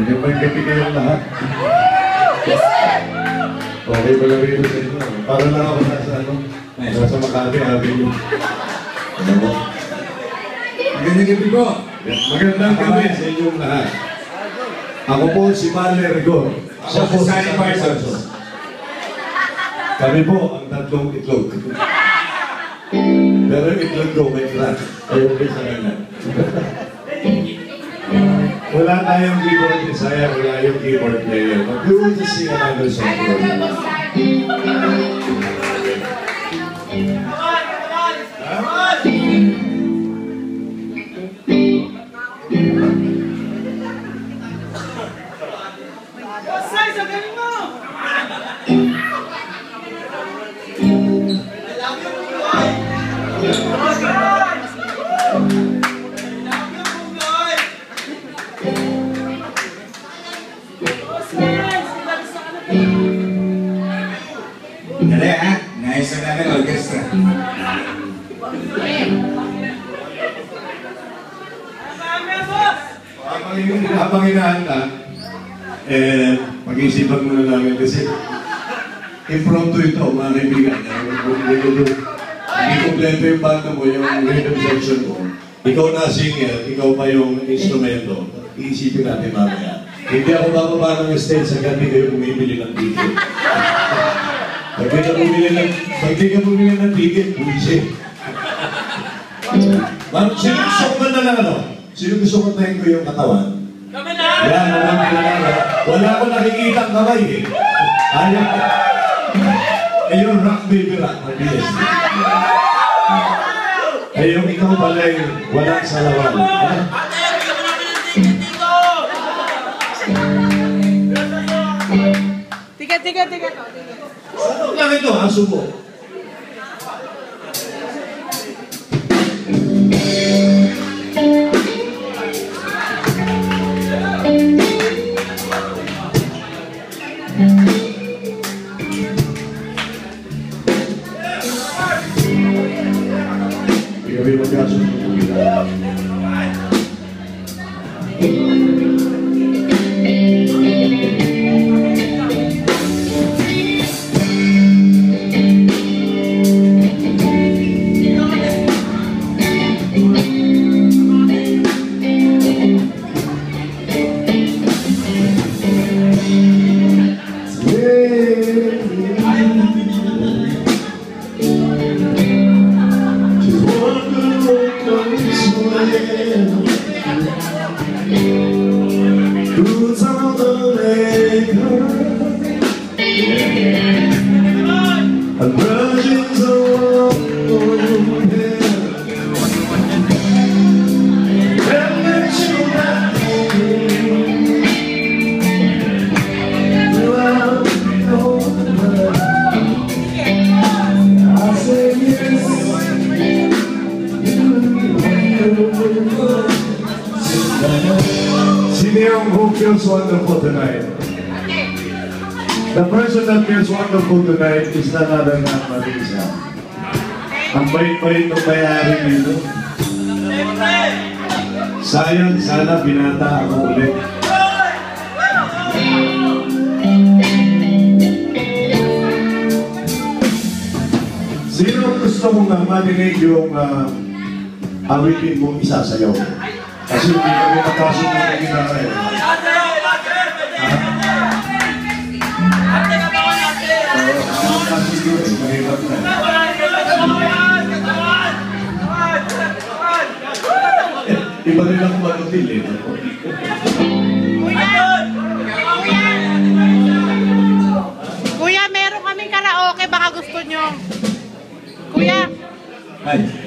May gabi kayong lahat. Okay ba lang rito sa inyo? Para lang ako nasa Makati, Avenue. Ano mo? Magandang gabi po. Magandang gabi sa inyong lahat. Ako po si Malle Rigor. Ako po si Sunny Parsons. Kami po ang tatlong itlog. Pero yung itlog ko may crack. Ayaw ko sa kanya. Wala tayong keyboard desire, wala yung keyboard player. But we will just sing another song for you. Dali ha, naisa namin orchestra. Habang hinahanda, pag-isipan muna namin kasi impromptu ito, mga kaibigan. Hindi kompleto yung banda mo, yung rhythm section mo. Ikaw na singer, ikaw pa yung instrumento. Iisipin natin mamaya. Hindi ako bababa ng stage sa gabi kayo bumibili ng ticket. Pag di ka bumili ng ticket, buwisit. Sino gusto ko na lang ano? Sino gusto ko tayo ko yung katawan? Kami na! Yan, wala ko nakikita ang kamay eh. Ayaw ko. Eh yung rock baby rock, mabilis. Eh yung ikaw pala yung walang salawan. Tiga. Ano lang ito, aso mo? Kami mag-aso mo. Boots on the lake, and virgins along the hill, and let you down. Well, I say yes. Who feels wonderful tonight? The person that feels wonderful tonight is none other than Marisa. Ang bait-bait ng bayari dito. Sayang, sana binata ako ulit. Sino gusto mong marinig yung awitin mong isasayaw? Kasi hindi kami nakasok ng ginara eh. Iba rin ako manutil eh. Kuya, meron kaming karaoke, baka gusto nyo. Kuya. Ay.